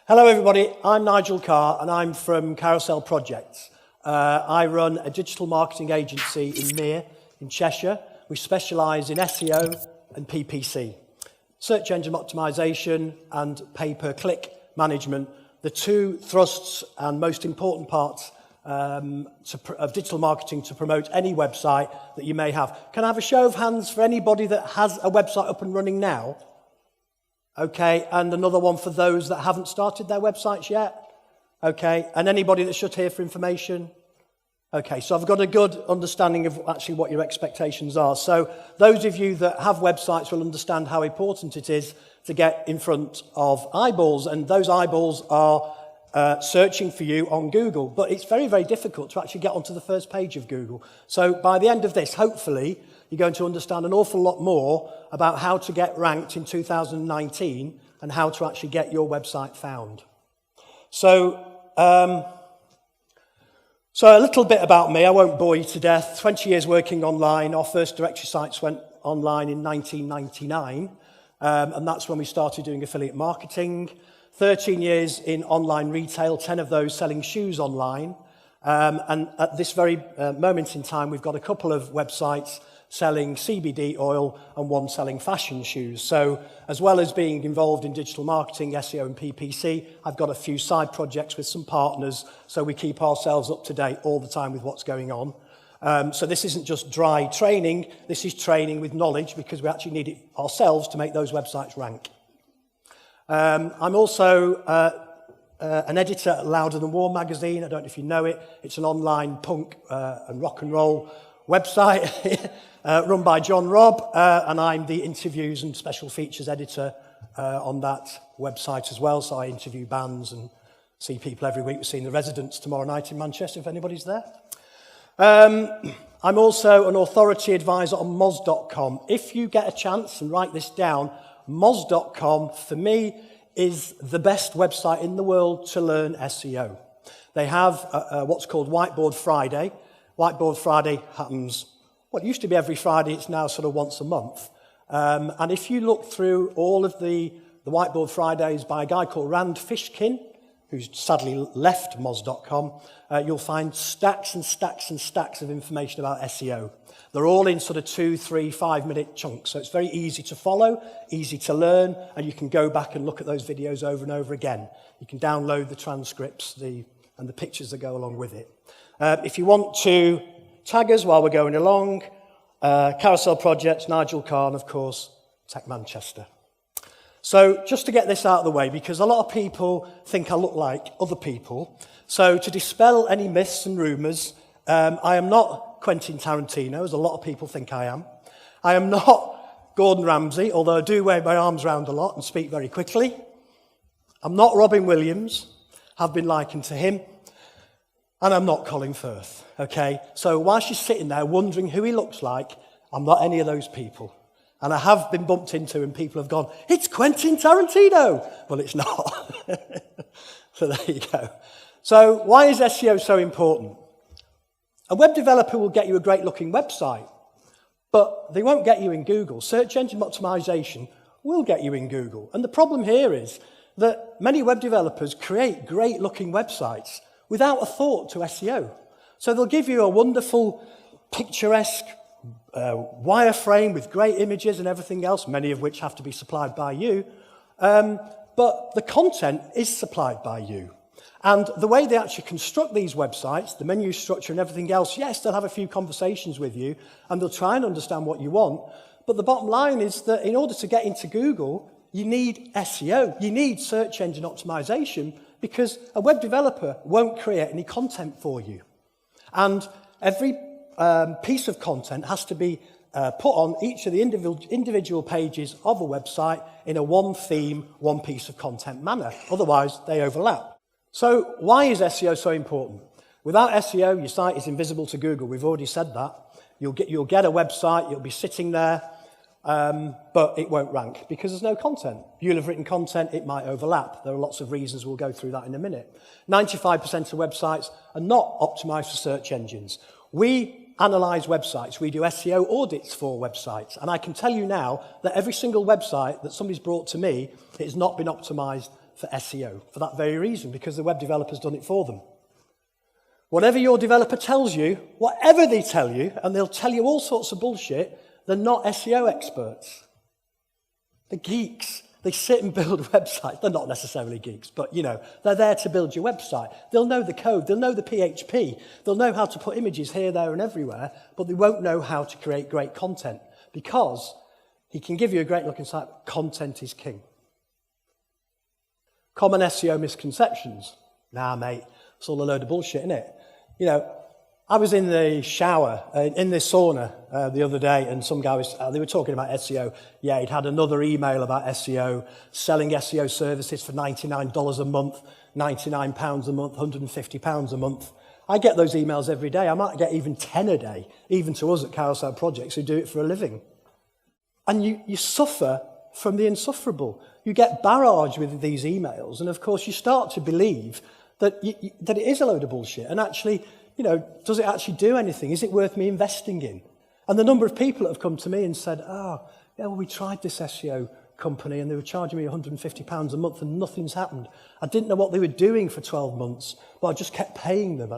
Hello everybody, I'm Nigel Carr and I'm from Carousel Projects. I run a digital marketing agency in Mere, in Cheshire. We specialise in SEO and PPC, search engine optimization and pay-per-click management, the two thrusts and most important parts of digital marketing to promote any website that you may have. Can I have a show of hands for anybody that has a website up and running now? Okay, and another one for those that haven't started their websites yet. Okay, and anybody that's just here for information. Okay, so I've got a good understanding of actually what your expectations are. So those of you that have websites will understand how important it is to get in front of eyeballs, and those eyeballs are searching for you on Google. But it's very, very difficult to actually get onto the first page of Google. So by the end of this, hopefully, you're going to understand an awful lot more about how to get ranked in 2019 and how to actually get your website found. So a little bit about me. I won't bore you to death. 20 years working online. Our first directory sites went online in 1999, and that's when we started doing affiliate marketing. 13 years in online retail, 10 of those selling shoes online. And at this very moment in time, we've got a couple of websites selling CBD oil and one selling fashion shoes. So as well as being involved in digital marketing, SEO and PPC, I've got a few side projects with some partners, so we keep ourselves up to date all the time with what's going on. So this isn't just dry training, this is training with knowledge because we actually need it ourselves to make those websites rank. I'm also an editor at Louder Than War magazine. I don't know if you know it. It's an online punk and rock and roll website run by John Robb, and I'm the interviews and special features editor on that website as well. So I interview bands and see people every week. We're seeing The Residents tomorrow night in Manchester, if anybody's there. I'm also an authority advisor on Moz.com. If you get a chance and write this down, Moz.com, for me, is the best website in the world to learn SEO. They have what's called Whiteboard Friday. Whiteboard Friday happens, well, it used to be every Friday, it's now sort of once a month. And if you look through all of the Whiteboard Fridays by a guy called Rand Fishkin, who's sadly left Moz.com, you'll find stacks and stacks and stacks of information about SEO. They're all in sort of 2, 3, 5 minute chunks. So it's very easy to follow, easy to learn, and you can go back and look at those videos over and over again. You can download the transcripts and the pictures that go along with it. If you want to tag us while we're going along, Carousel Projects, Nigel Carr, and of course, Tech Manchester. So just to get this out of the way, because a lot of people think I look like other people, so to dispel any myths and rumours, I am not Quentin Tarantino, as a lot of people think I am. I am not Gordon Ramsay, although I do wave my arms around a lot and speak very quickly. I'm not Robin Williams, have been likened to him. And I'm not Colin Firth, okay? So while she's sitting there wondering who he looks like, I'm not any of those people. And I have been bumped into and people have gone, it's Quentin Tarantino! Well, it's not. So there you go. So why is SEO so important? A web developer will get you a great looking website, but they won't get you in Google. Search engine optimization will get you in Google. And the problem here is that many web developers create great looking websites without a thought to SEO. So they'll give you a wonderful, picturesque wireframe with great images and everything else, many of which have to be supplied by you, but the content is supplied by you. And the way they actually construct these websites, the menu structure and everything else, yes, they'll have a few conversations with you and they'll try and understand what you want, but the bottom line is that in order to get into Google, you need SEO, you need search engine optimization, because a web developer won't create any content for you. And every piece of content has to be put on each of the individual pages of a website in a one theme, one piece of content manner. Otherwise, they overlap. So why is SEO so important? Without SEO, your site is invisible to Google. We've already said that. You'll get a website, you'll be sitting there, but it won't rank because there's no content. You'll have written content, it might overlap. There are lots of reasons, we'll go through that in a minute. 95% of websites are not optimized for search engines. We analyze websites, we do SEO audits for websites, and I can tell you now that every single website that somebody's brought to me has not been optimized for SEO for that very reason, because the web developer's done it for them. Whatever your developer tells you, whatever they tell you, and they'll tell you all sorts of bullshit, they're not SEO experts. They're geeks. They sit and build websites. They're not necessarily geeks, but, they're there to build your website. They'll know the code. They'll know the PHP. They'll know how to put images here, there, and everywhere, but they won't know how to create great content, because he can give you a great-looking site, but content is king. Common SEO misconceptions. Nah, mate, it's all a load of bullshit, isn't it? I was in the shower, in this sauna the other day, and some guy they were talking about SEO. Yeah, he'd had another email about SEO, selling SEO services for $99 a month, £99 a month, £150 a month. I get those emails every day. I might get even 10 a day, even to us at Carousel Projects who do it for a living. And you suffer from the insufferable. You get barraged with these emails, and of course you start to believe that it is a load of bullshit, and actually, does it actually do anything? Is it worth me investing in? And the number of people that have come to me and said, we tried this SEO company and they were charging me £150 a month and nothing's happened. I didn't know what they were doing for 12 months, but I just kept paying them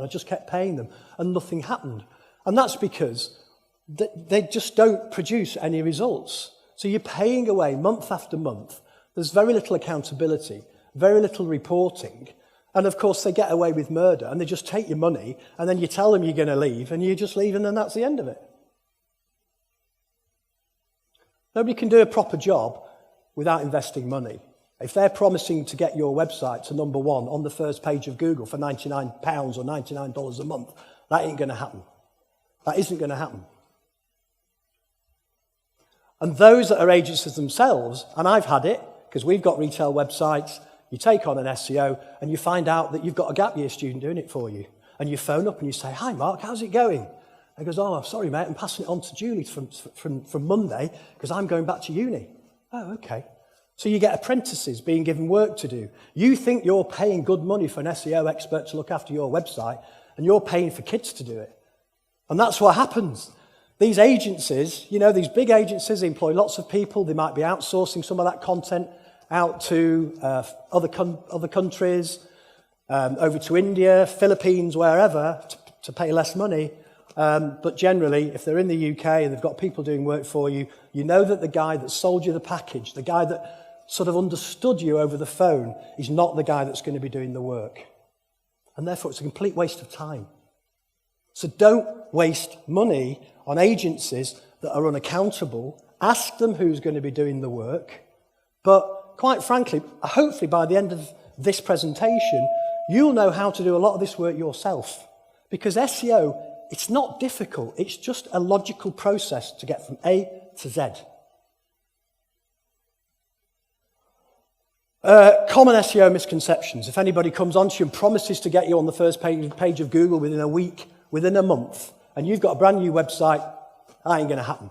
and nothing happened. And that's because they just don't produce any results. So you're paying away month after month. There's very little accountability, very little reporting. And of course, they get away with murder and they just take your money and then you tell them you're going to leave and you just leave and then that's the end of it. Nobody can do a proper job without investing money. If they're promising to get your website to number 1 on the first page of Google for £99 or $99 a month, that ain't going to happen. That isn't going to happen. And those that are agencies themselves, and I've had it, because we've got retail websites, you take on an SEO and you find out that you've got a gap year student doing it for you. And you phone up and you say, "Hi, Mark, how's it going?" And he goes, "Oh, I'm sorry, mate, I'm passing it on to Julie from Monday because I'm going back to uni." Oh, okay. So you get apprentices being given work to do. You think you're paying good money for an SEO expert to look after your website, and you're paying for kids to do it. And that's what happens. These agencies, these big agencies, they employ lots of people. They might be outsourcing some of that content out to other countries, over to India, Philippines, wherever, to pay less money. But generally, if they're in the UK and they've got people doing work for you, you know that the guy that sold you the package, the guy that sort of understood you over the phone, is not the guy that's going to be doing the work. And therefore, it's a complete waste of time. So don't waste money on agencies that are unaccountable. Ask them who's going to be doing the work. But quite frankly, hopefully by the end of this presentation, you'll know how to do a lot of this work yourself. Because SEO, it's not difficult. It's just a logical process to get from A to Z. Common SEO misconceptions. If anybody comes on to you and promises to get you on the first page of Google within a week, within a month, and you've got a brand new website, that ain't going to happen.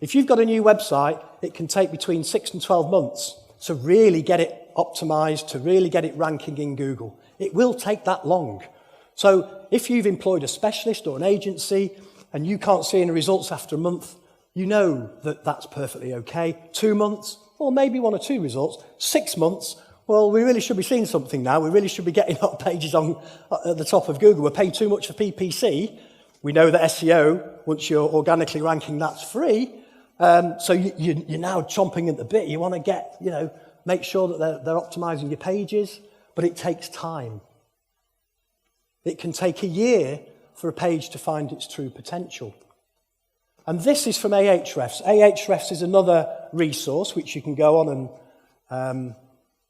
If you've got a new website, it can take between 6 and 12 months to really get it optimized, to really get it ranking in Google. It will take that long. So if you've employed a specialist or an agency and you can't see any results after a month, you know that that's perfectly okay. 2 months, or maybe 1 or 2 results. 6 months, well, we really should be seeing something now. We really should be getting our pages on at the top of Google. We're paying too much for PPC. We know that SEO, once you're organically ranking, that's free. So you're now chomping at the bit. You want to get, make sure that they're optimizing your pages, but it takes time. It can take a year for a page to find its true potential. And this is from Ahrefs. Ahrefs is another resource which you can go on and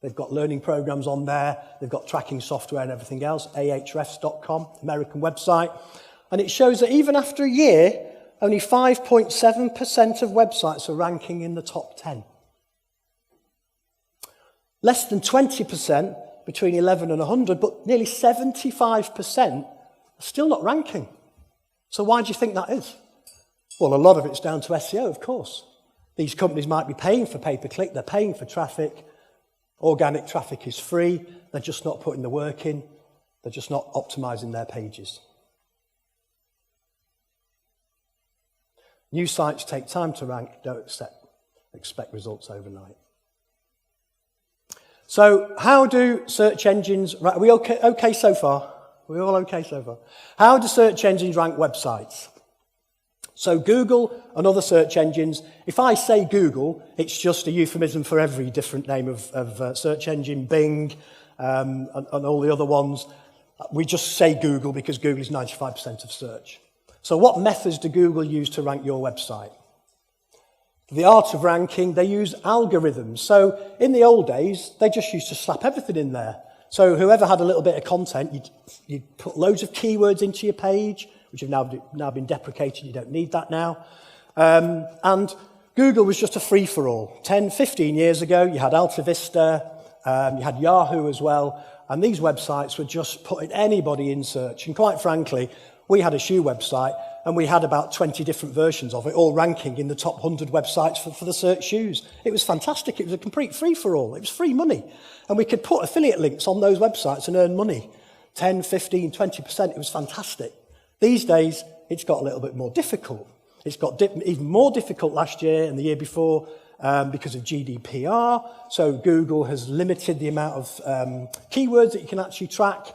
they've got learning programs on there. They've got tracking software and everything else. Ahrefs.com, American website. And it shows that even after a year, only 5.7% of websites are ranking in the top 10. Less than 20% between 11 and 100, but nearly 75% are still not ranking. So why do you think that is? Well, a lot of it's down to SEO, of course. These companies might be paying for pay-per-click, they're paying for traffic. Organic traffic is free, they're just not putting the work in, they're just not optimizing their pages. New sites take time to rank, don't expect results overnight. So how do search engines, are we okay so far? Are we all okay so far? How do search engines rank websites? So Google and other search engines, if I say Google, it's just a euphemism for every different name of search engine, Bing, and all the other ones. We just say Google because Google is 95% of search. So what methods do Google use to rank your website? The art of ranking, they use algorithms. So in the old days, they just used to slap everything in there. So whoever had a little bit of content, you'd put loads of keywords into your page, which have now been deprecated. You don't need that now. And Google was just a free-for-all. 10, 15 years ago, you had Alta Vista, you had Yahoo as well, and these websites were just putting anybody in search. And quite frankly, we had a shoe website, and we had about 20 different versions of it, all ranking in the top 100 websites for the search shoes. It was fantastic. It was a complete free-for-all. It was free money. And we could put affiliate links on those websites and earn money. 10, 15, 20%. It was fantastic. These days, it's got a little bit more difficult. It's got even more difficult last year and the year before because of GDPR. So Google has limited the amount of keywords that you can actually track.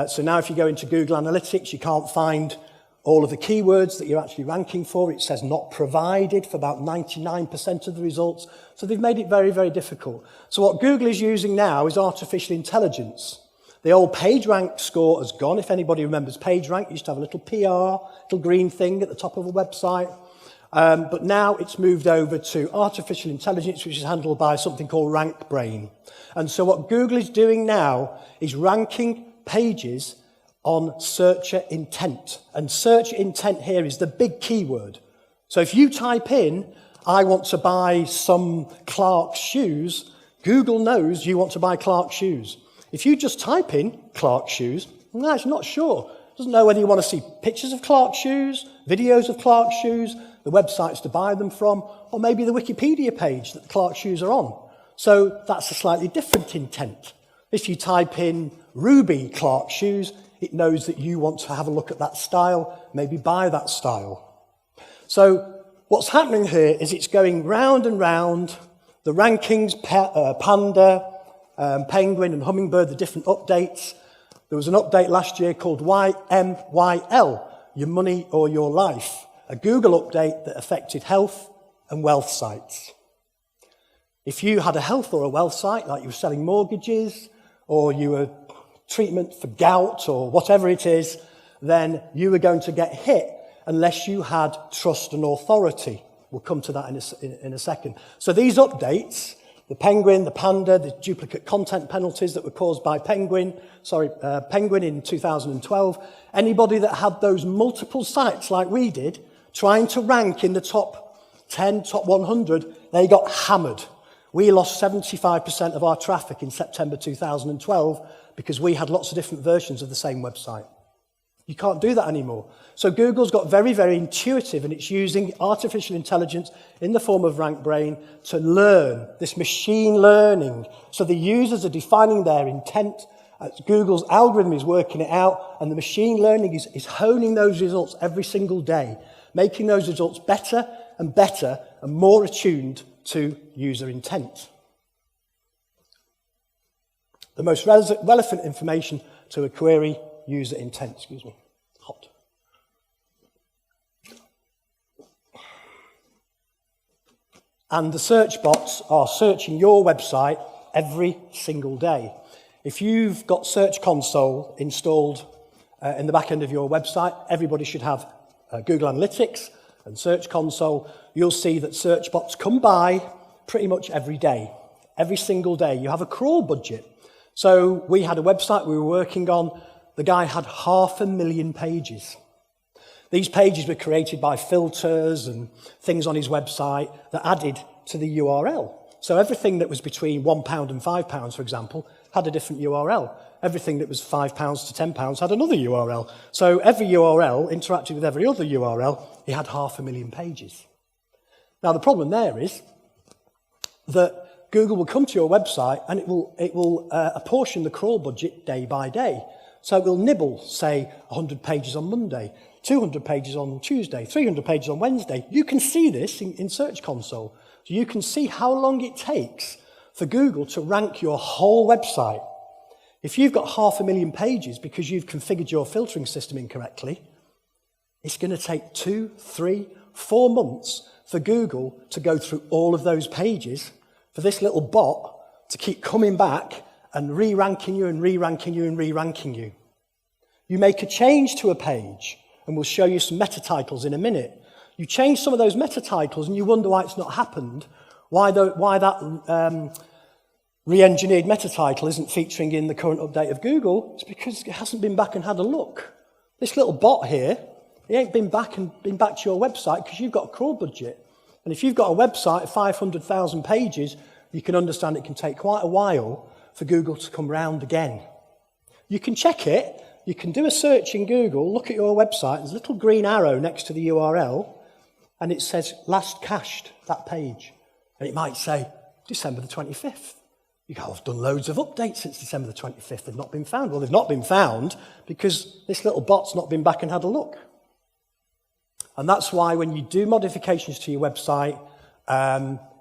So now if you go into Google Analytics, you can't find all of the keywords that you're actually ranking for. It says not provided for about 99% of the results. So they've made it very, very difficult. So what Google is using now is artificial intelligence. The old PageRank score has gone. If anybody remembers PageRank, it used to have a little PR, little green thing at the top of a website. But now it's moved over to artificial intelligence, which is handled by something called RankBrain. And so what Google is doing now is ranking pages on searcher intent. And search intent here is the big keyword. So if you type in, I want to buy some Clark's shoes, Google knows you want to buy Clark's shoes. If you just type in Clark's shoes, no, it's not sure. It doesn't know whether you want to see pictures of Clark's shoes, videos of Clark's shoes, the websites to buy them from, or maybe the Wikipedia page that the Clark's shoes are on. So that's a slightly different intent. If you type in Ruby Clark's shoes, it knows that you want to have a look at that style, maybe buy that style. So what's happening here is it's going round and round. The rankings, Panda, Penguin and Hummingbird, the different updates. There was an update last year called YMYL, Your Money or Your Life, a Google update that affected health and wealth sites. If you had a health or a wealth site, like you were selling mortgages, or you were treatment for gout, or whatever it is, then you were going to get hit unless you had trust and authority. We'll come to that in a second. So these updates, the Penguin, the Panda, the duplicate content penalties that were caused by Penguin in 2012, anybody that had those multiple sites like we did, trying to rank in the top 10, top 100, they got hammered. We lost 75% of our traffic in September 2012 because we had lots of different versions of the same website. You can't do that anymore. So Google's got very, very intuitive, and it's using artificial intelligence in the form of RankBrain to learn, this machine learning. So the users are defining their intent. Google's algorithm is working it out, and the machine learning is honing those results every single day, making those results better and better and more attuned to user intent. The most relevant information to a query, user intent, hot. And the search bots are searching your website every single day. If you've got Search Console installed in the back end of your website, everybody should have Google Analytics and Search Console. You'll see that search bots come by pretty much every day, every single day. You have a crawl budget. So we had a website we were working on. The guy had 500,000 pages. These pages were created by filters and things on his website that added to the URL. So everything that was between £1 and £5, for example, had a different URL. Everything that was £5 to £10 had another URL. So every URL interacted with every other URL. He had 500,000 pages. Now the problem there is that Google will come to your website and it will apportion the crawl budget day by day. So it will nibble, say, 100 pages on Monday, 200 pages on Tuesday, 300 pages on Wednesday. You can see this in Search Console. So you can see how long it takes for Google to rank your whole website. If you've got 500,000 pages because you've configured your filtering system incorrectly, it's going to take 2, 3, 4 months for Google to go through all of those pages for this little bot to keep coming back and re-ranking you and re-ranking you and re-ranking you. You make a change to a page, and we'll show you some meta titles in a minute. You change some of those meta titles and you wonder why it's not happened, why that re-engineered meta title isn't featuring in the current update of Google. It's because it hasn't been back and had a look. This little bot here, it ain't been back to your website because you've got a crawl budget. And if you've got a website of 500,000 pages, you can understand it can take quite a while for Google to come round again. You can check it. You can do a search in Google, look at your website. There's a little green arrow next to the URL, and it says last cached, that page. And it might say December the 25th. You go, I've done loads of updates since December the 25th. They've not been found. Well, they've not been found because this little bot's not been back and had a look. And that's why when you do modifications to your website,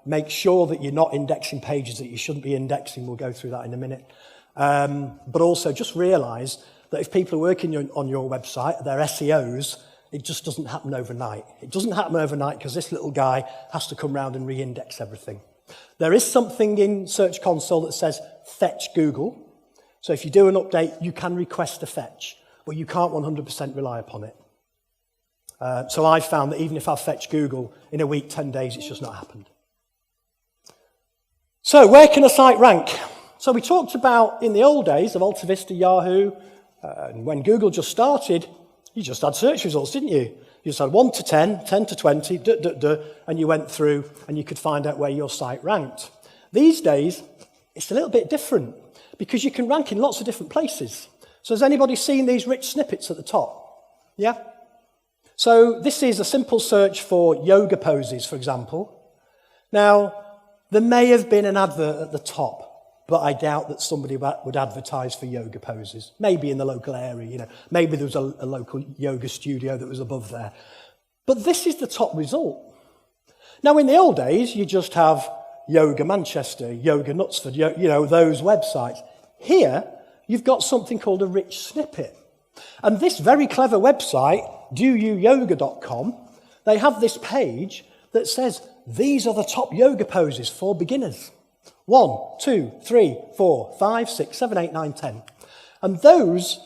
make sure that you're not indexing pages that you shouldn't be indexing. We'll go through that in a minute. But also just realize that if people are working on your website, they're SEOs, it just doesn't happen overnight. It doesn't happen overnight because this little guy has to come round and re-index everything. There is something in Search Console that says fetch Google. So if you do an update, you can request a fetch, but you can't 100% rely upon it. So I found that even if I fetch Google in a week, 10 days, it's just not happened. So where can a site rank? So we talked about in the old days of Alta Vista, Yahoo, and when Google just started, you just had search results, didn't you? You just had 1 to 10, 10 to 20, and you went through and you could find out where your site ranked. These days, it's a little bit different because you can rank in lots of different places. So has anybody seen these rich snippets at the top? Yeah? So this is a simple search for yoga poses, for example. Now, there may have been an advert at the top, but I doubt that somebody would advertise for yoga poses. Maybe in the local area, maybe there was a local yoga studio that was above there. But this is the top result. Now, in the old days, you just have Yoga Manchester, Yoga Knutsford, those websites. Here, you've got something called a rich snippet. And this very clever website, doyouyoga.com, they have this page that says, these are the top yoga poses for beginners. 1, 2, 3, 4, 5, 6, 7, 8, 9, 10. And those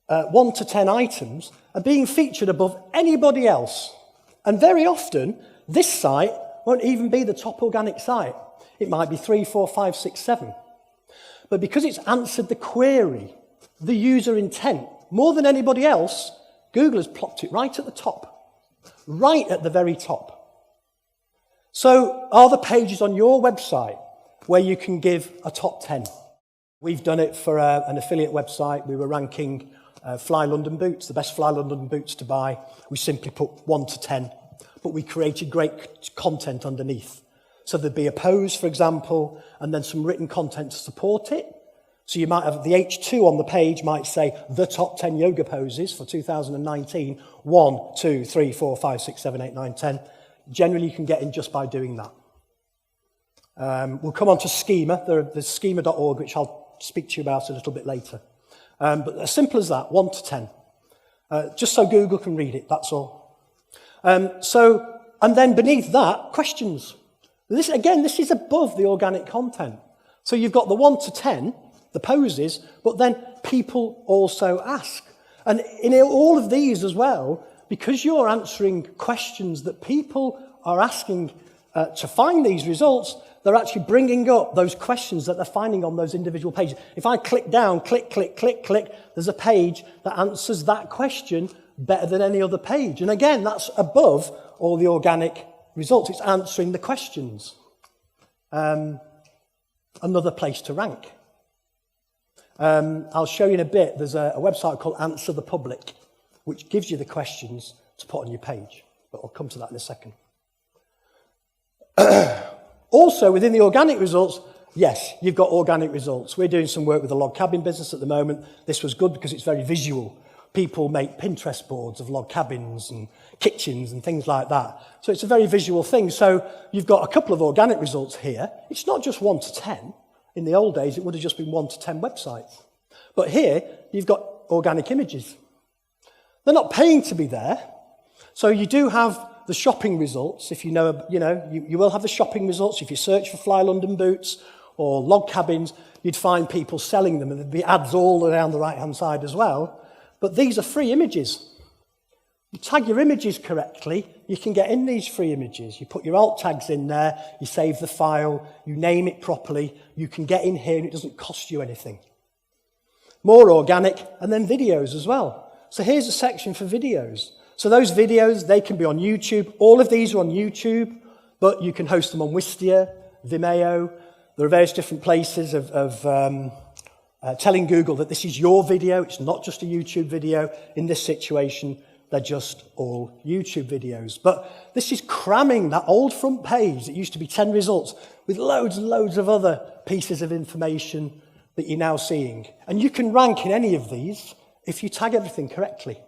1 to 10 items are being featured above anybody else. And very often, this site won't even be the top organic site. It might be 3, 4, 5, 6, 7. But because it's answered the query, the user intent, more than anybody else, Google has plopped it right at the top. Right at the very top. So, are the pages on your website where you can give a top 10? We've done it for an affiliate website. We were ranking Fly London boots, the best Fly London boots to buy. We simply put 1 to 10, but we created great content underneath. So there'd be a pose, for example, and then some written content to support it. So you might have the H2 on the page might say the top 10 yoga poses for 2019, 1, 2, 3, 4, 5, 6, 7, 8, 9, 10. Generally, you can get in just by doing that. We'll come on to Schema. There's schema.org, which I'll speak to you about a little bit later. But as simple as that, 1 to 10. Just so Google can read it, that's all. And then beneath that, questions. This is above the organic content. So you've got the 1 to 10, the poses, but then people also ask. And in all of these as well, because you're answering questions that people are asking to find these results, they're actually bringing up those questions that they're finding on those individual pages. If I click down, click, there's a page that answers that question better than any other page. And again, that's above all the organic results. It's answering the questions. Another place to rank. I'll show you in a bit. There's a website called Answer the Public, which gives you the questions to put on your page. But I'll come to that in a second. Also, within the organic results, yes, you've got organic results. We're doing some work with the log cabin business at the moment. This was good because it's very visual. People make Pinterest boards of log cabins and kitchens and things like that. So it's a very visual thing. So you've got a couple of organic results here. It's not just 1 to 10. In the old days, it would have just been 1 to 10 websites. But here, you've got organic images. They're not paying to be there. So you do have the shopping results. If you will have the shopping results. If you search for Fly London boots or log cabins, you'd find people selling them, and there'd be ads all around the right-hand side as well. But these are free images. You tag your images correctly, you can get in these free images. You put your alt tags in there, you save the file, you name it properly, you can get in here and it doesn't cost you anything. More organic, and then videos as well. So here's a section for videos. So those videos, they can be on YouTube. All of these are on YouTube, but you can host them on Wistia, Vimeo. There are various different places of telling Google that this is your video. It's not just a YouTube video. In this situation, they're just all YouTube videos. But this is cramming that old front page that used to be 10 results with loads and loads of other pieces of information that you're now seeing. And you can rank in any of these if you tag everything correctly.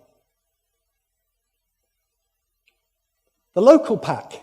The local pack.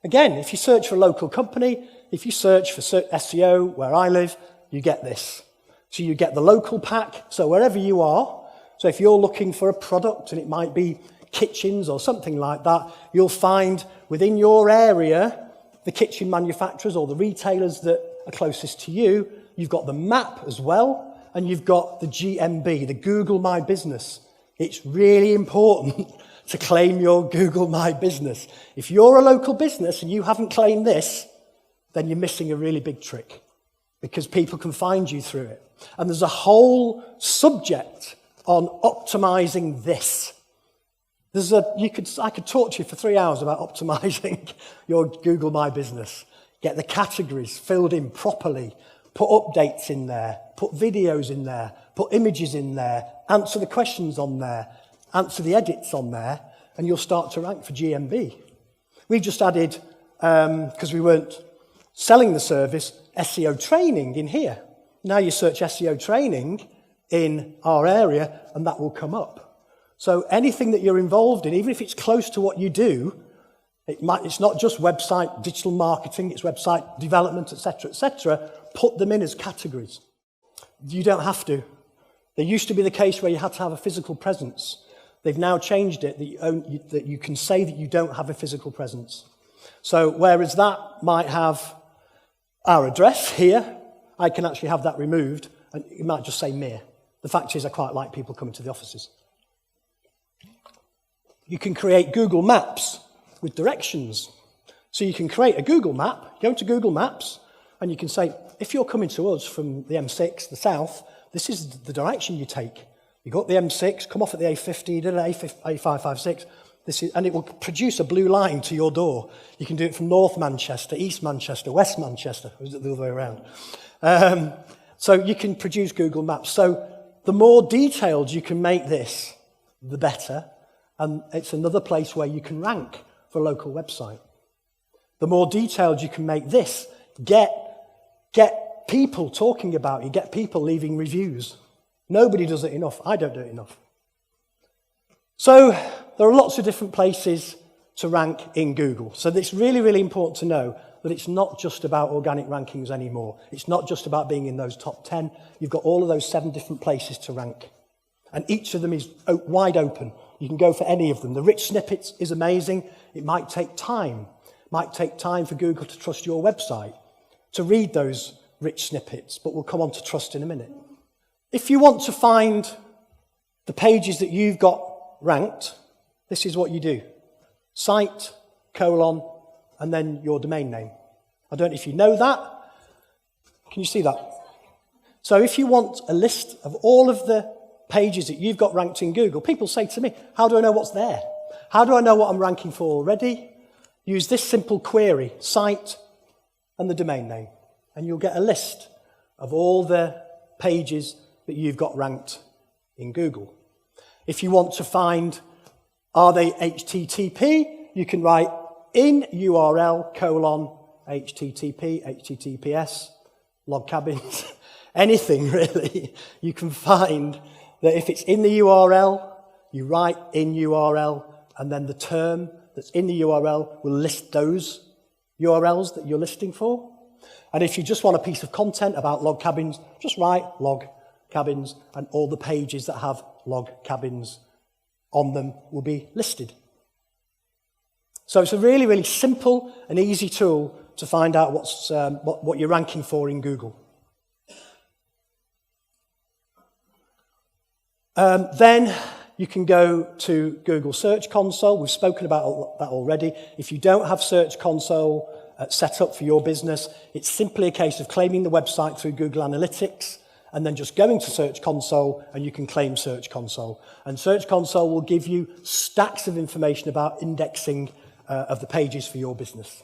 Again, if you search for a local company, if you search for SEO where I live, you get this. So you get the local pack. So wherever you are, so if you're looking for a product and it might be kitchens or something like that, you'll find within your area the kitchen manufacturers or the retailers that are closest to you. You've got the map as well, and you've got the GMB, the Google My Business. It's really important to claim your Google My Business. If you're a local business and you haven't claimed this, then you're missing a really big trick, because people can find you through it. And there's a whole subject on optimizing this. I could talk to you for 3 hours about optimizing your Google My Business. Get the categories filled in properly, put updates in there, put videos in there, put images in there, answer the questions on there, answer the edits on there, and you'll start to rank for GMB. We just added, because we weren't selling the service, SEO training in here. Now you search SEO training in our area, and that will come up. So anything that you're involved in, even if it's close to what you do, it's not just website digital marketing, it's website development, etc., put them in as categories. You don't have to. There used to be the case where you had to have a physical presence. They've now changed it that you can say that you don't have a physical presence. So whereas that might have our address here, I can actually have that removed, and it might just say Mere. The fact is, I quite like people coming to the offices. You can create Google Maps with directions. So you can create a Google map, go into Google Maps, and you can say, if you're coming to us from the M6, the south, this is the direction you take. You go up the M6, come off at the A50, A556, and it will produce a blue line to your door. You can do it from North Manchester, East Manchester, West Manchester, or is it the other way around? So you can produce Google Maps. So the more detailed you can make this, the better. And it's another place where you can rank for a local website. The more detailed you can make this, get people talking about you, get people leaving reviews. Nobody does it enough. I don't do it enough. So there are lots of different places to rank in Google. So it's really, really important to know that it's not just about organic rankings anymore. It's not just about being in those top 10. You've got all of those 7 different places to rank. And each of them is wide open. You can go for any of them. The rich snippets is amazing. It might take time. It might take time for Google to trust your website, to read those rich snippets, but we'll come on to trust in a minute. If you want to find the pages that you've got ranked, this is what you do. Site, : and then your domain name. I don't know if you know that. Can you see that? So if you want a list of all of the pages that you've got ranked in Google, people say to me, how do I know what's there? How do I know what I'm ranking for already? Use this simple query, site and the domain name, and you'll get a list of all the pages that you've got ranked in Google. If you want to find, are they HTTP, you can write in URL : HTTP, HTTPS, log cabins, anything really. You can find that if it's in the URL, you write in URL, and then the term that's in the URL will list those URLs that you're listing for. And if you just want a piece of content about log cabins, just write log cabins, and all the pages that have log cabins on them will be listed. So it's a really, really simple and easy tool to find out what you're ranking for in Google. Then you can go to Google Search Console. We've spoken about that already. If you don't have Search Console set up for your business, it's simply a case of claiming the website through Google Analytics and then just going to Search Console and you can claim Search Console. And Search Console will give you stacks of information about indexing of the pages for your business.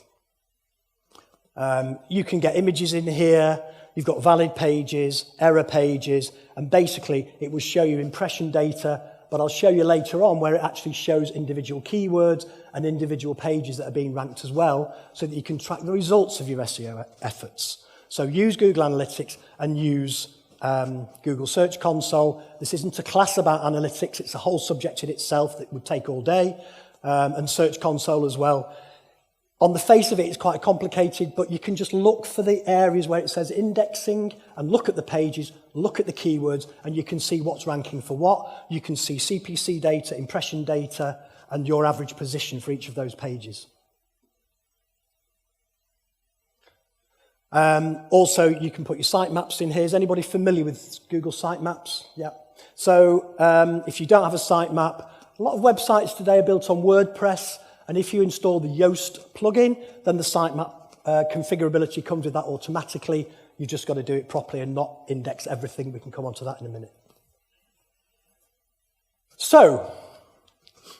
You can get images in here. You've got valid pages, error pages, and basically it will show you impression data, but I'll show you later on where it actually shows individual keywords and individual pages that are being ranked as well, so that you can track the results of your SEO efforts. So use Google Analytics and use Google Search Console. This isn't a class about analytics, it's a whole subject in itself that would take all day, and Search Console as well. On the face of it, it's quite complicated, but you can just look for the areas where it says indexing and look at the pages, look at the keywords, and you can see what's ranking for what. You can see CPC data, impression data, and your average position for each of those pages. Also, you can put your sitemaps in here. Is anybody familiar with Google Sitemaps? Yeah. So if you don't have a sitemap, a lot of websites today are built on WordPress. And if you install the Yoast plugin, then the sitemap configurability comes with that automatically. You've just got to do it properly and not index everything. We can come on to that in a minute. So,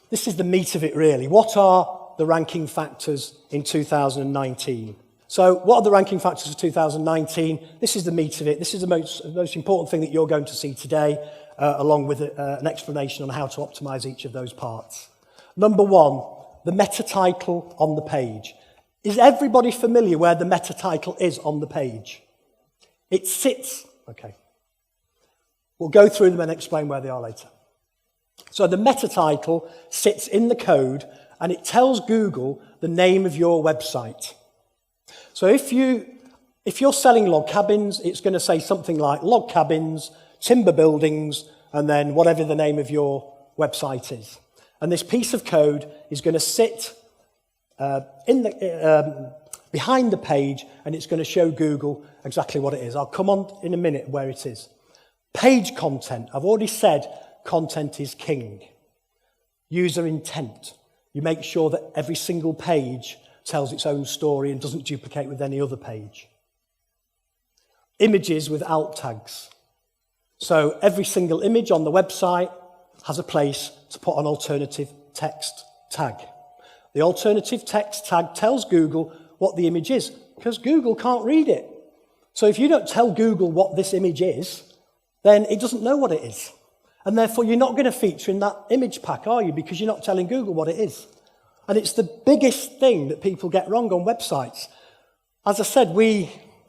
this is the meat of it really. What are the ranking factors in 2019? So, what are the ranking factors for 2019? This is the meat of it. This is the most important thing that you're going to see today, along with an explanation on how to optimize each of those parts. Number one, the meta title on the page. Is everybody familiar where the meta title is on the page? It sits, okay. We'll go through them and explain where they are later. So the meta title sits in the code and it tells Google the name of your website. So if you're selling log cabins, it's going to say something like log cabins, timber buildings, and then whatever the name of your website is. And this piece of code is going to sit behind the page, and it's going to show Google exactly what it is. I'll come on in a minute where it is. Page content. I've already said content is king. User intent. You make sure that every single page tells its own story and doesn't duplicate with any other page. Images with alt tags. So every single image on the website has a place to put an alternative text tag. The alternative text tag tells Google what the image is, because Google can't read it. So if you don't tell Google what this image is, then it doesn't know what it is. And therefore you're not going to feature in that image pack, are you? Because you're not telling Google what it is. And it's the biggest thing that people get wrong on websites. As I said,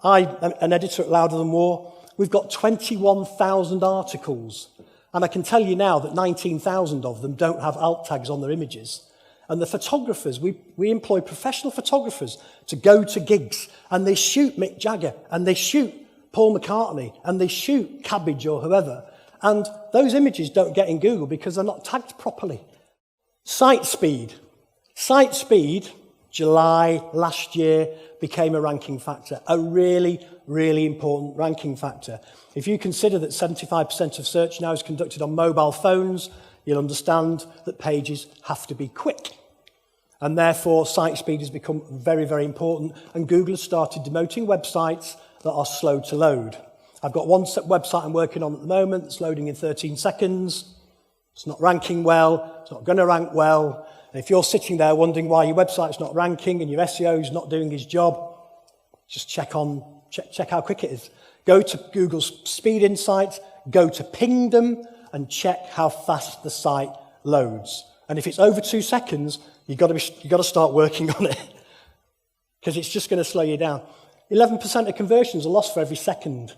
I am an editor at Louder Than War. We've got 21,000 articles. And I can tell you now that 19,000 of them don't have alt tags on their images. And the photographers, we employ professional photographers to go to gigs, and they shoot Mick Jagger, and they shoot Paul McCartney, and they shoot Cabbage or whoever. And those images don't get in Google because they're not tagged properly. Site speed. Site speed, July last year, became a ranking factor, a really, really important ranking factor. If you consider that 75% of search now is conducted on mobile phones, you'll understand that pages have to be quick. And therefore, site speed has become very, very important, and Google has started demoting websites that are slow to load. I've got one website I'm working on at the moment that's loading in 13 seconds. It's not ranking well. It's not going to rank well. And if you're sitting there wondering why your website's not ranking and your SEO is not doing his job, just check how quick it is. Go to Google's Speed Insights, go to Pingdom, and check how fast the site loads. And if it's over 2 seconds, you've got to start working on it, because it's just going to slow you down. 11% of conversions are lost for every second.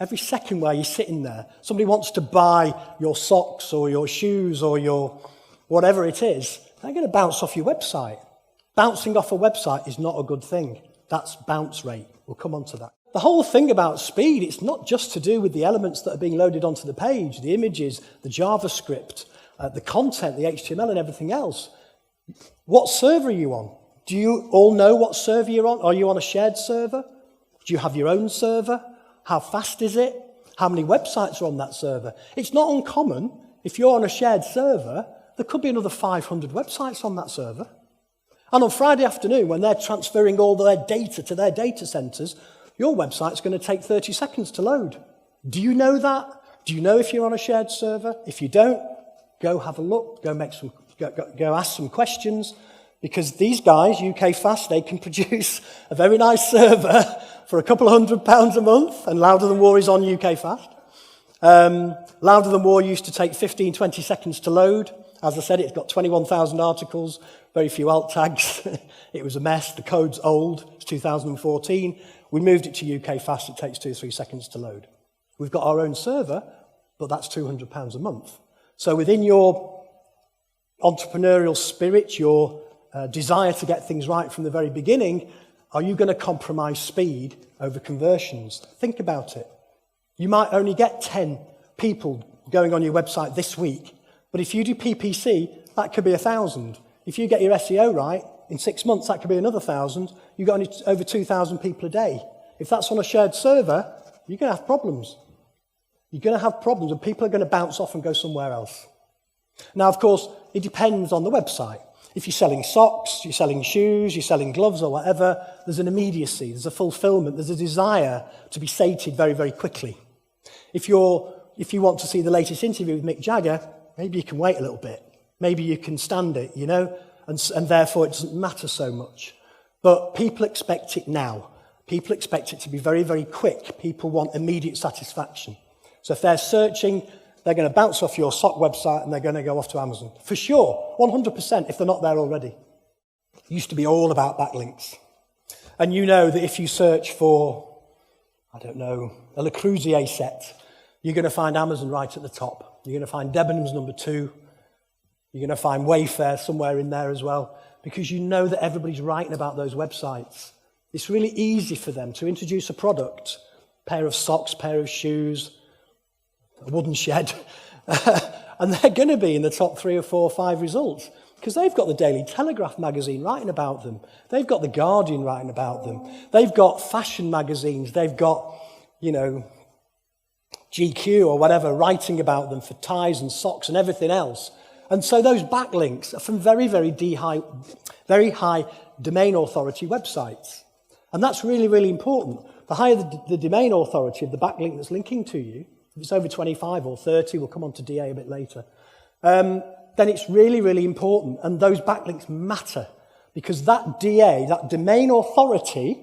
Every second where you're sitting there, somebody wants to buy your socks or your shoes or your whatever it is, they're going to bounce off your website. Bouncing off a website is not a good thing. That's bounce rate. We'll come on to that. The whole thing about speed, it's not just to do with the elements that are being loaded onto the page, the images, the JavaScript, the content, the HTML and everything else. What server are you on? Do you all know what server you're on? Are you on a shared server? Do you have your own server? How fast is it? How many websites are on that server? It's not uncommon, if you're on a shared server, there could be another 500 websites on that server. And on Friday afternoon, when they're transferring all their data to their data centers, your website's going to take 30 seconds to load. Do you know that? Do you know if you're on a shared server? If you don't, go have a look, go ask some questions, because these guys, UK Fast, they can produce a very nice server for a couple of £100 a month, and Louder Than War is on UK Fast. Louder Than War used to take 15, 20 seconds to load. As I said, it's got 21,000 articles, very few alt tags. It was a mess. The code's old. It's 2014. We moved it to UK Fast. It takes 2 or 3 seconds to load. We've got our own server, but that's £200 a month. So within your entrepreneurial spirit, your desire to get things right from the very beginning, are you going to compromise speed over conversions? Think about it. You might only get 10 people going on your website this week, but if you do PPC, that could be 1,000. If you get your SEO right, in 6 months, that could be another 1,000. You've got over 2,000 people a day. If that's on a shared server, you're going to have problems. You're going to have problems, and people are going to bounce off and go somewhere else. Now, of course, it depends on the website. If you're selling socks, you're selling shoes, you're selling gloves or whatever, there's an immediacy, there's a fulfillment, there's a desire to be sated very, very quickly. If you want to see the latest interview with Mick Jagger, maybe you can wait a little bit. Maybe you can stand it, you know, and therefore it doesn't matter so much. But people expect it now. People expect it to be very, very quick. People want immediate satisfaction. So if they're searching, they're going to bounce off your sock website and they're going to go off to Amazon. For sure, 100% if they're not there already. It used to be all about backlinks. And you know that if you search for, I don't know, a Le Creuset set, you're going to find Amazon right at the top. You're going to find Debenhams number 2. You're going to find Wayfair somewhere in there as well, because you know that everybody's writing about those websites. It's really easy for them to introduce a product, pair of socks, pair of shoes, a wooden shed, and they're going to be in the top 3 or 4 or 5 results because they've got the Daily Telegraph magazine writing about them. They've got the Guardian writing about them. They've got fashion magazines. They've got, you know, GQ or whatever writing about them for ties and socks and everything else. And so those backlinks are from very, very high domain authority websites. And that's really, really important. The higher the domain authority of the backlink that's linking to you, if it's over 25 or 30, we'll come on to DA a bit later, then it's really, really important. And those backlinks matter because that DA, that domain authority,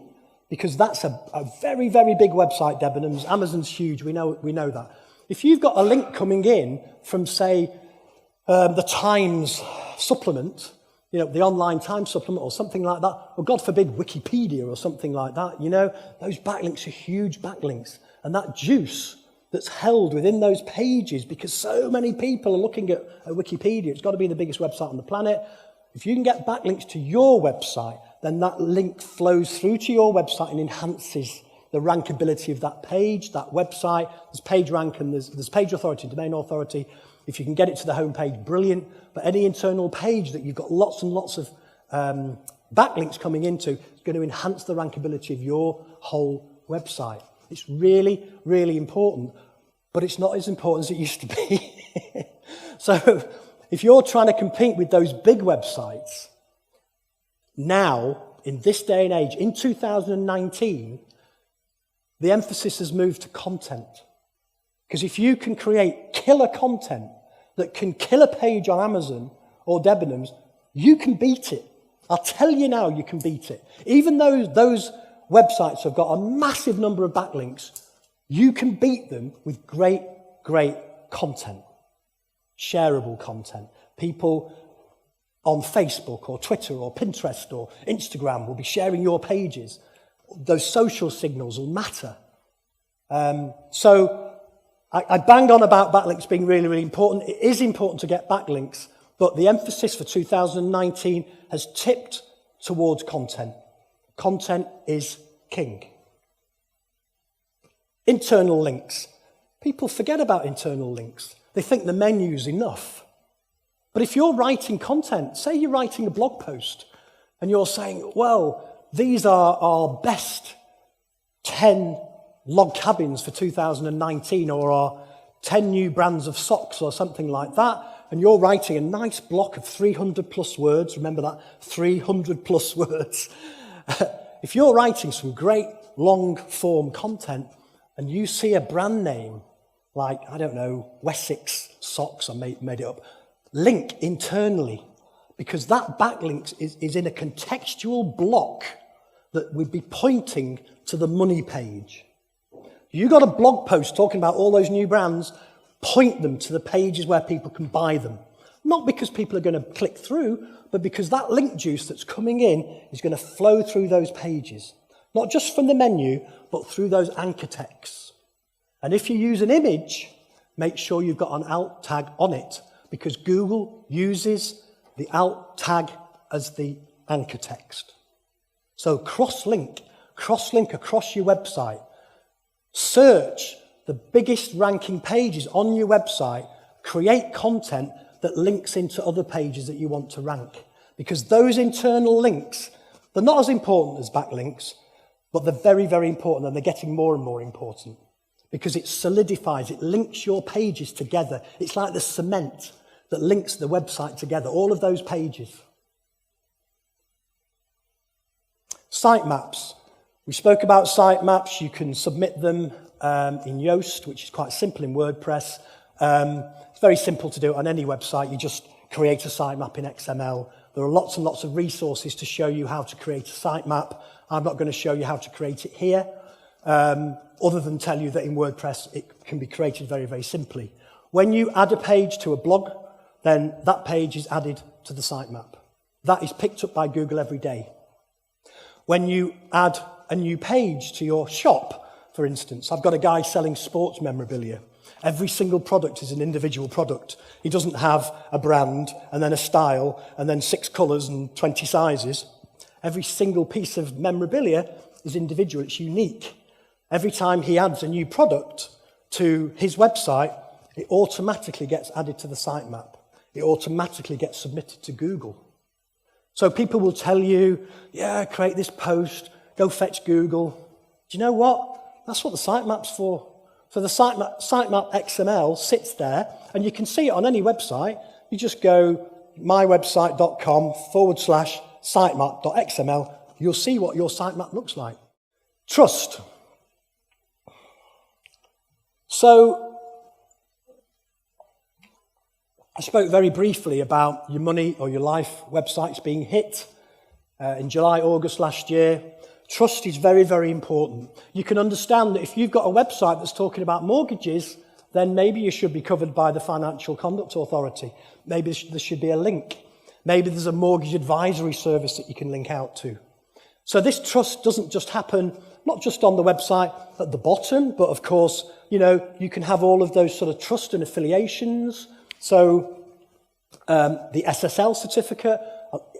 because that's a very, very big website, Debenhams. Amazon's huge, we know that. If you've got a link coming in from, say, the Times supplement, you know, the online Times supplement or something like that, or God forbid, Wikipedia or something like that, you know, those backlinks are huge backlinks. And that juice that's held within those pages, because so many people are looking at Wikipedia, it's got to be the biggest website on the planet. If you can get backlinks to your website, then that link flows through to your website and enhances the rankability of that page, that website. There's page rank and there's page authority, domain authority. If you can get it to the home page, brilliant. But any internal page that you've got lots and lots of backlinks coming into is going to enhance the rankability of your whole website. It's really, really important, but it's not as important as it used to be. So if you're trying to compete with those big websites, now, in this day and age, in 2019, the emphasis has moved to content. Because if you can create killer content that can kill a page on Amazon or Debenhams, you can beat it. I'll tell you now, you can beat it. Even though those websites have got a massive number of backlinks, you can beat them with great, great content. Shareable content. People on Facebook or Twitter or Pinterest or Instagram will be sharing your pages. Those social signals will matter. So I bang on about backlinks being really, really important. It is important to get backlinks, but the emphasis for 2019 has tipped towards content. Content is king. Internal links. People forget about internal links. They think the menu's enough. But if you're writing content, say you're writing a blog post, and you're saying, well, these are our best 10 log cabins for 2019, or our 10 new brands of socks, or something like that, and you're writing a nice block of 300 plus words, remember that, 300 plus words. If you're writing some great long-form content, and you see a brand name, like, I don't know, Wessex socks, I made it up, link internally, because that backlink is in a contextual block that would be pointing to the money page. You got a blog post talking about all those new brands, point them to the pages where people can buy them. Not because people are going to click through, but because that link juice that's coming in is going to flow through those pages. Not just from the menu, but through those anchor texts. And if you use an image, make sure you've got an alt tag on it, because Google uses the alt tag as the anchor text. So cross-link across your website. Search the biggest ranking pages on your website. Create content that links into other pages that you want to rank. Because those internal links, they're not as important as backlinks, but they're very, very important, and they're getting more and more important. Because it solidifies, it links your pages together. It's like the cement that links the website together, all of those pages. Sitemaps. We spoke about sitemaps. You can submit them in Yoast, which is quite simple in WordPress. It's very simple to do it on any website. You just create a sitemap in XML. There are lots and lots of resources to show you how to create a sitemap. I'm not going to show you how to create it here. Other than tell you that in WordPress it can be created very, very simply. When you add a page to a blog, then that page is added to the sitemap. That is picked up by Google every day. When you add a new page to your shop, for instance, I've got a guy selling sports memorabilia. Every single product is an individual product. He doesn't have a brand and then a style and then 6 colours and 20 sizes. Every single piece of memorabilia is individual, it's unique. Every time he adds a new product to his website, it automatically gets added to the sitemap. It automatically gets submitted to Google. So people will tell you, yeah, create this post, go fetch Google. Do you know what? That's what the sitemap's for. So the sitemap XML sits there, and you can see it on any website. You just go mywebsite.com/sitemap.xml. You'll see what your sitemap looks like. Trust. So I spoke very briefly about your money or your life websites being hit in July, August last year. Trust is very, very important. You can understand that if you've got a website that's talking about mortgages, then maybe you should be covered by the Financial Conduct Authority. Maybe there should be a link. Maybe there's a mortgage advisory service that you can link out to. So this trust doesn't just happen, not just on the website at the bottom, but of course, you can have all of those sort of trust and affiliations. So the SSL certificate,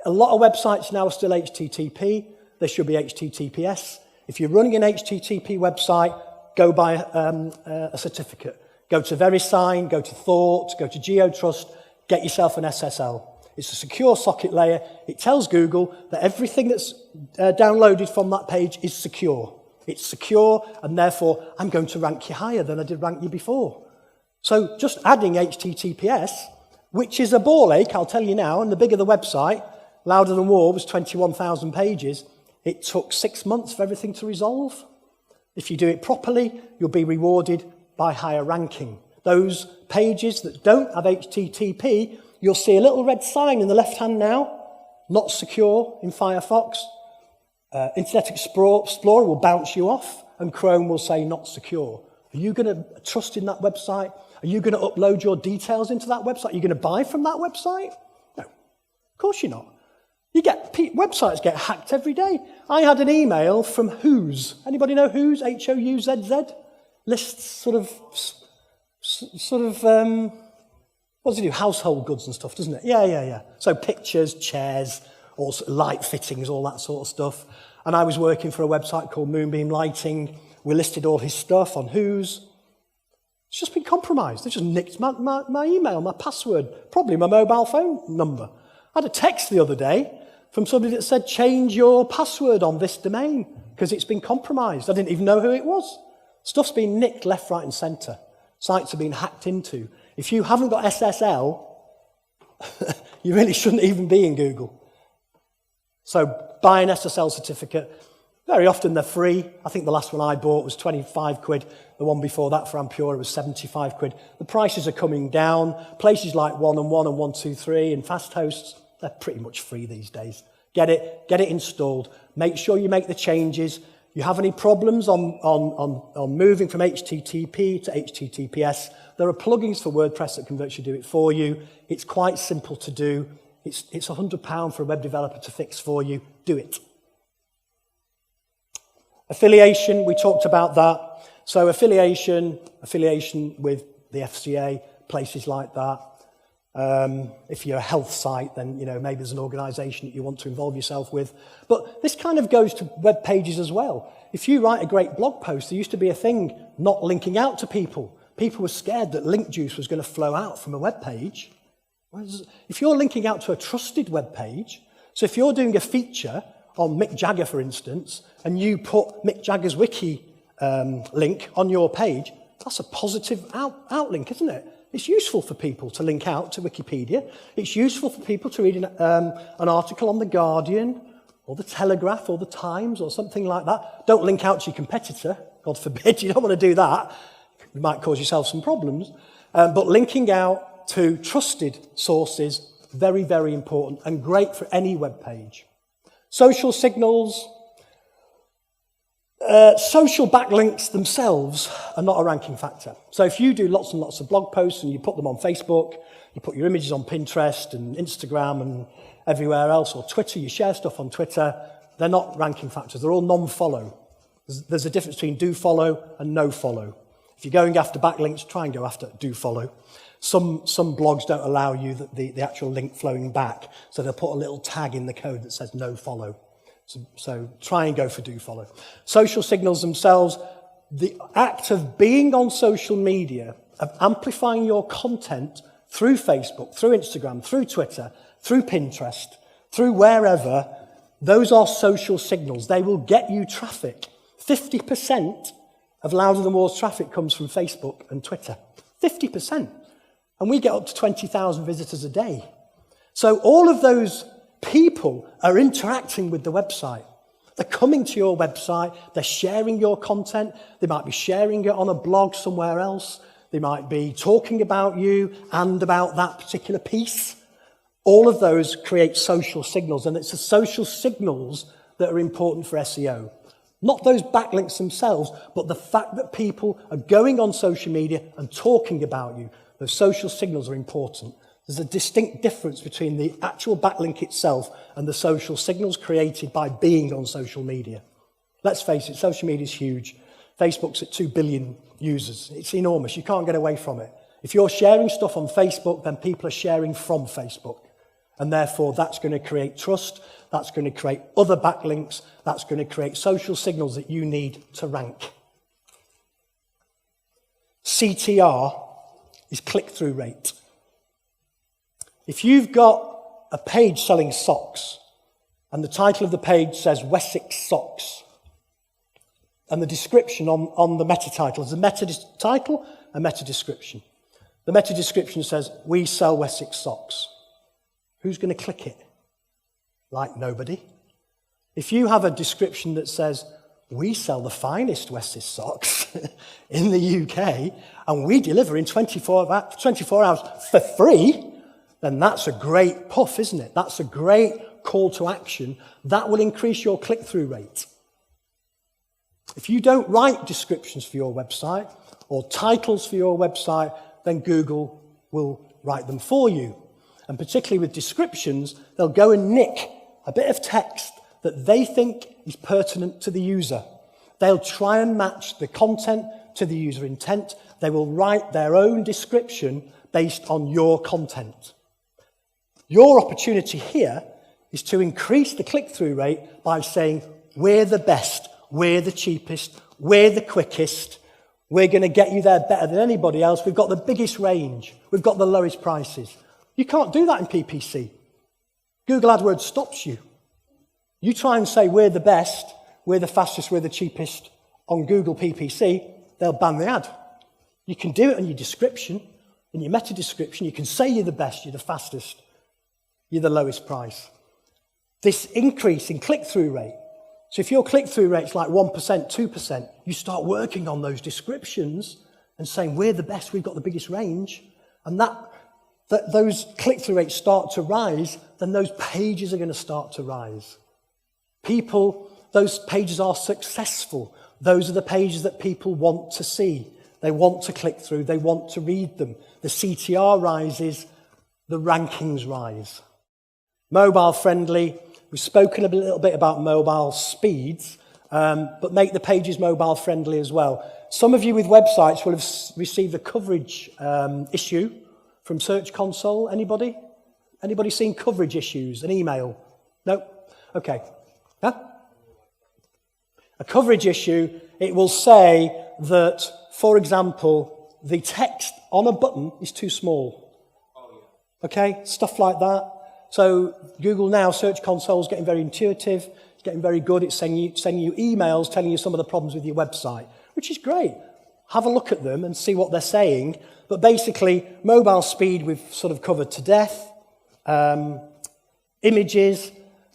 a lot of websites now are still HTTP. There should be HTTPS. If you're running an HTTP website, go buy a certificate. Go to VeriSign, go to Thought, go to GeoTrust, get yourself an SSL. It's a secure socket layer. It tells Google that everything that's downloaded from that page is secure. It's secure, and therefore I'm going to rank you higher than I did rank you before. So just adding HTTPS, which is a ball ache, I'll tell you now, and the bigger the website, Louder Than War was 21,000 pages. It took 6 months for everything to resolve. If you do it properly, you'll be rewarded by higher ranking. Those pages that don't have HTTP, you'll see a little red sign in the left hand now, not secure in Firefox. Internet Explorer will bounce you off, and Chrome will say not secure. Are you going to trust in that website? Are you going to upload your details into that website? Are you going to buy from that website? No, of course you're not. Websites get hacked every day. I had an email from Who's. Anybody know Who's? H-O-U-Z-Z? lists sort of, what does it do? Household goods and stuff, doesn't it? Yeah. So pictures, chairs, all light fittings, all that sort of stuff. And I was working for a website called Moonbeam Lighting. We listed all his stuff on Who's. It's just been compromised. They just nicked my email, my password, probably my mobile phone number. I had a text the other day from somebody that said, change your password on this domain because it's been compromised. I didn't even know who it was. Stuff's been nicked left, right, and centre. Sites have been hacked into. If you haven't got SSL, you really shouldn't even be in Google. So buy an SSL certificate. Very often they're free. I think the last one I bought was 25 quid. The one before that for Ampura was 75 quid. The prices are coming down. Places like 1&1 and 123 and Fast Hosts, they're pretty much free these days. Get it installed. Make sure you make the changes. You have any problems on moving from HTTP to HTTPS, there are plugins for WordPress that can virtually do it for you. It's quite simple to do. It's £100 for a web developer to fix for you. Do it. Affiliation, we talked about that. So affiliation with the FCA, places like that. If you're a health site, then maybe there's an organisation that you want to involve yourself with. But this kind of goes to web pages as well. If you write a great blog post, there used to be a thing not linking out to people. People were scared that link juice was going to flow out from a web page. If you're linking out to a trusted web page, so if you're doing a feature on Mick Jagger, for instance, and you put Mick Jagger's wiki link on your page, that's a positive outlink, isn't it? It's useful for people to link out to Wikipedia. It's useful for people to read an article on The Guardian or The Telegraph or The Times or something like that. Don't link out to your competitor. God forbid, you don't want to do that. It might cause yourself some problems. But linking out to trusted sources, very, very important and great for any web page. Social signals. Social backlinks themselves are not a ranking factor. So if you do lots and lots of blog posts and you put them on Facebook, you put your images on Pinterest and Instagram and everywhere else, or Twitter, you share stuff on Twitter, they're not ranking factors. They're all non-follow. There's a difference between do follow and no follow. If you're going after backlinks, try and go after do follow. Some blogs don't allow you the actual link flowing back, so they'll put a little tag in the code that says no follow. So try and go for do follow. Social signals themselves, the act of being on social media, of amplifying your content through Facebook, through Instagram, through Twitter, through Pinterest, through wherever, those are social signals. They will get you traffic. 50% of Louder Than Wars traffic comes from Facebook and Twitter. 50%. And we get up to 20,000 visitors a day. So all of those people are interacting with the website. They're coming to your website, they're sharing your content, they might be sharing it on a blog somewhere else, they might be talking about you and about that particular piece. All of those create social signals, and it's the social signals that are important for SEO. Not those backlinks themselves, but the fact that people are going on social media and talking about you. Those social signals are important. There's a distinct difference between the actual backlink itself and the social signals created by being on social media. Let's face it, social media is huge. Facebook's at 2 billion users. It's enormous. You can't get away from it. If you're sharing stuff on Facebook, then people are sharing from Facebook. And therefore, that's going to create trust. That's going to create other backlinks. That's going to create social signals that you need to rank. CTR is click-through rate. If you've got a page selling socks, and the title of the page says Wessex Socks, and the description on the meta title is a meta title, a meta description. The meta description says, we sell Wessex socks. Who's going to click it? Like nobody. If you have a description that says, we sell the finest Wessex socks in the UK, and we deliver in 24 hours for free, then that's a great puff, isn't it? That's a great call to action. That will increase your click-through rate. If you don't write descriptions for your website or titles for your website, then Google will write them for you. And particularly with descriptions, they'll go and nick a bit of text that they think is pertinent to the user. They'll try and match the content to the user intent. They will write their own description based on your content. Your opportunity here is to increase the click-through rate by saying, we're the best, we're the cheapest, we're the quickest, we're going to get you there better than anybody else, we've got the biggest range, we've got the lowest prices. You can't do that in PPC. Google AdWords stops you. You try and say we're the best, we're the fastest, we're the cheapest on Google PPC, they'll ban the ad. You can do it on your description, in your meta description, you can say you're the best, you're the fastest, you're the lowest price. This increase in click-through rate, so if your click-through rate's like 1%, 2%, you start working on those descriptions and saying we're the best, we've got the biggest range, and those click-through rates start to rise, then those pages are going to start to rise. Those pages are successful. Those are the pages that people want to see. They want to click through. They want to read them. The CTR rises. The rankings rise. Mobile friendly. We've spoken a little bit about mobile speeds, but make the pages mobile friendly as well. Some of you with websites will have received a coverage issue from Search Console. Anybody? Anybody seen coverage issues? An email? No? Okay. Huh? A coverage issue, it will say that, for example, the text on a button is too small. Okay? Stuff like that. So Google now, Search Console is getting very intuitive. It's getting very good. It's sending you emails telling you some of the problems with your website, which is great. Have a look at them and see what they're saying. But basically, mobile speed we've sort of covered to death. Images.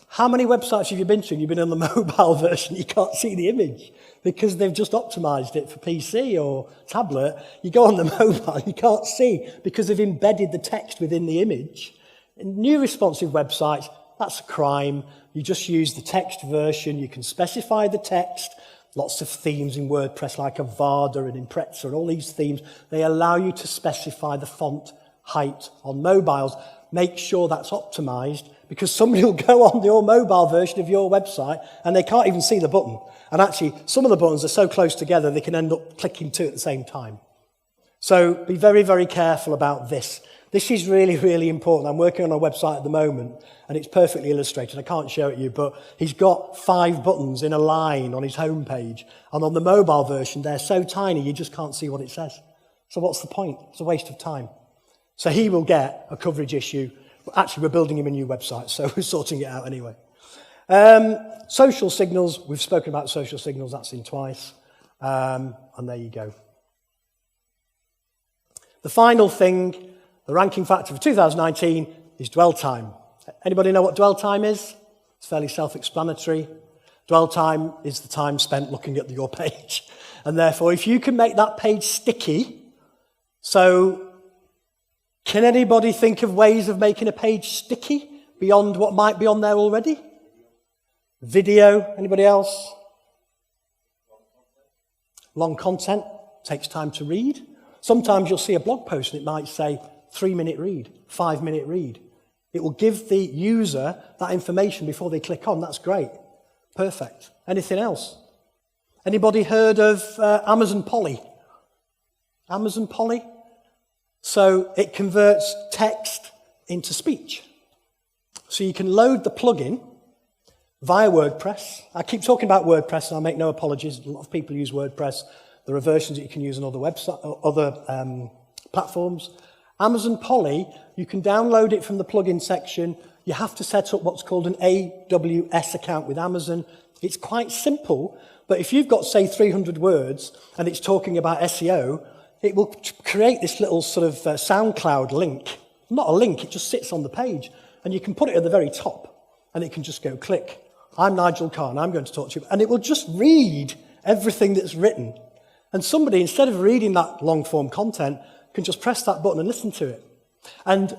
How many websites have you been to and you've been on the mobile version, you can't see the image because they've just optimized it for PC or tablet. You go on the mobile, you can't see because they've embedded the text within the image. In new responsive websites, that's a crime. You just use the text version. You can specify the text. Lots of themes in WordPress like Avada and Impreza and all these themes, they allow you to specify the font height on mobiles. Make sure that's optimized because somebody will go on your mobile version of your website and they can't even see the button. And actually, some of the buttons are so close together they can end up clicking two at the same time. So be very, very careful about this. This is really, really important. I'm working on a website at the moment, and it's perfectly illustrated. I can't show it you, but he's got 5 buttons in a line on his homepage. And on the mobile version, they're so tiny, you just can't see what it says. So what's the point? It's a waste of time. So he will get a coverage issue. Actually, we're building him a new website, so we're sorting it out anyway. Social signals. We've spoken about social signals. That's in twice. And there you go. The final thing, the ranking factor for 2019 is dwell time. Anybody know what dwell time is? It's fairly self-explanatory. Dwell time is the time spent looking at your page. And therefore, if you can make that page sticky, so can anybody think of ways of making a page sticky beyond what might be on there already? Video, anybody else? Long content, takes time to read. Sometimes you'll see a blog post and it might say 3-minute read, 5-minute read. It will give the user that information before they click on. That's great. Perfect. Anything else? Anybody heard of Amazon Polly? Amazon Polly? So it converts text into speech. So you can load the plugin via WordPress. I keep talking about WordPress and I make no apologies. A lot of people use WordPress. There are versions that you can use on other platforms. Amazon Polly, you can download it from the plugin section. You have to set up what's called an AWS account with Amazon. It's quite simple, but if you've got, say, 300 words and it's talking about SEO, it will create this little sort of SoundCloud link. Not a link, it just sits on the page. And you can put it at the very top, and it can just go click. I'm Nigel Khan, I'm going to talk to you. And it will just read everything that's written. And somebody, instead of reading that long-form content, can just press that button and listen to it. And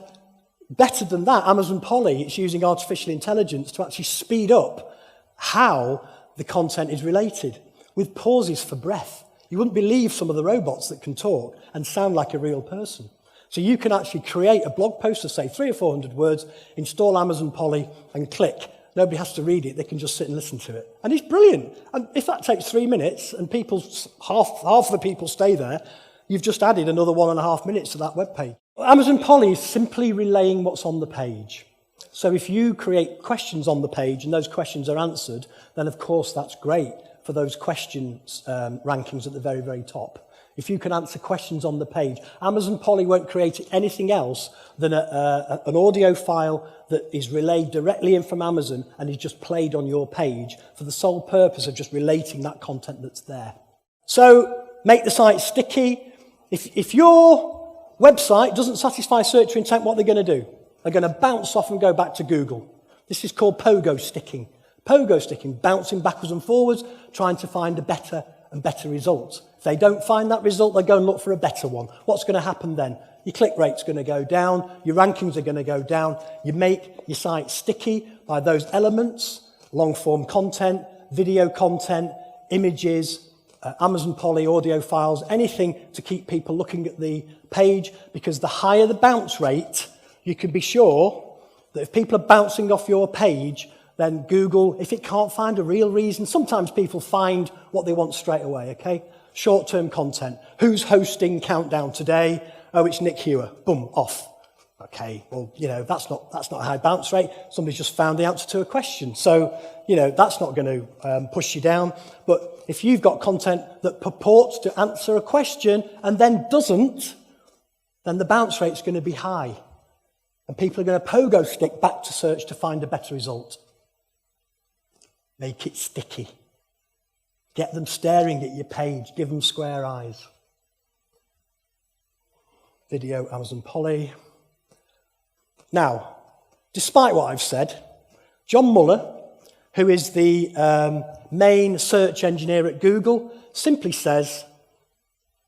better than that, Amazon Polly, it's using artificial intelligence to actually speed up how the content is related, with pauses for breath. You wouldn't believe some of the robots that can talk and sound like a real person. So you can actually create a blog post of, say, 300 or 400 words, install Amazon Polly, and click. Nobody has to read it. They can just sit and listen to it. And it's brilliant. And if that takes 3 minutes and half the people stay there, you've just added another 1.5 minutes to that web page. Amazon Polly is simply relaying what's on the page. So if you create questions on the page and those questions are answered, then of course that's great for those questions rankings at the very, very top. If you can answer questions on the page, Amazon Polly won't create anything else than an audio file that is relayed directly in from Amazon and is just played on your page for the sole purpose of just relating that content that's there. So make the site sticky. If your website doesn't satisfy searcher intent, what they're going to do? They're going to bounce off and go back to Google. This is called pogo sticking. Pogo sticking, bouncing backwards and forwards, trying to find a better and better result. If they don't find that result, they go and look for a better one. What's going to happen then? Your click rate's going to go down, your rankings are going to go down, you make your site sticky by those elements, long-form content, video content, images, Amazon Polly audio files, anything to keep people looking at the page, because the higher the bounce rate, you can be sure that if people are bouncing off your page, then Google, if it can't find a real reason, sometimes people find what they want straight away, okay? Short-term content. Who's hosting Countdown today? Oh, it's Nick Hewer. Boom, off. Okay, well, you know, that's not a high bounce rate. Somebody's just found the answer to a question. So, you know, that's not going to push you down. But if you've got content that purports to answer a question and then doesn't, then the bounce rate's going to be high. And people are going to pogo stick back to search to find a better result. Make it sticky. Get them staring at your page. Give them square eyes. Video, Amazon Polly. Now, despite what I've said, John Muller, who is the main search engineer at Google, simply says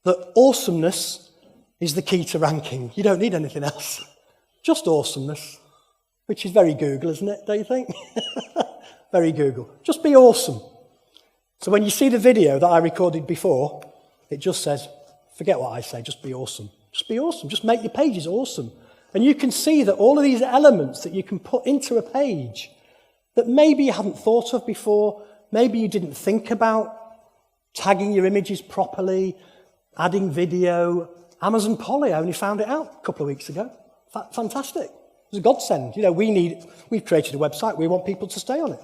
that awesomeness is the key to ranking. You don't need anything else. Just awesomeness, which is very Google, isn't it, don't you think? Very Google. Just be awesome. So when you see the video that I recorded before, it just says, forget what I say, just be awesome. Just be awesome. Just make your pages awesome. And you can see that all of these elements that you can put into a page that maybe you hadn't thought of before, maybe you didn't think about, tagging your images properly, adding video. Amazon Polly, I only found it out a couple of weeks ago. Fantastic. It was a godsend. You know, we've created a website, we want people to stay on it.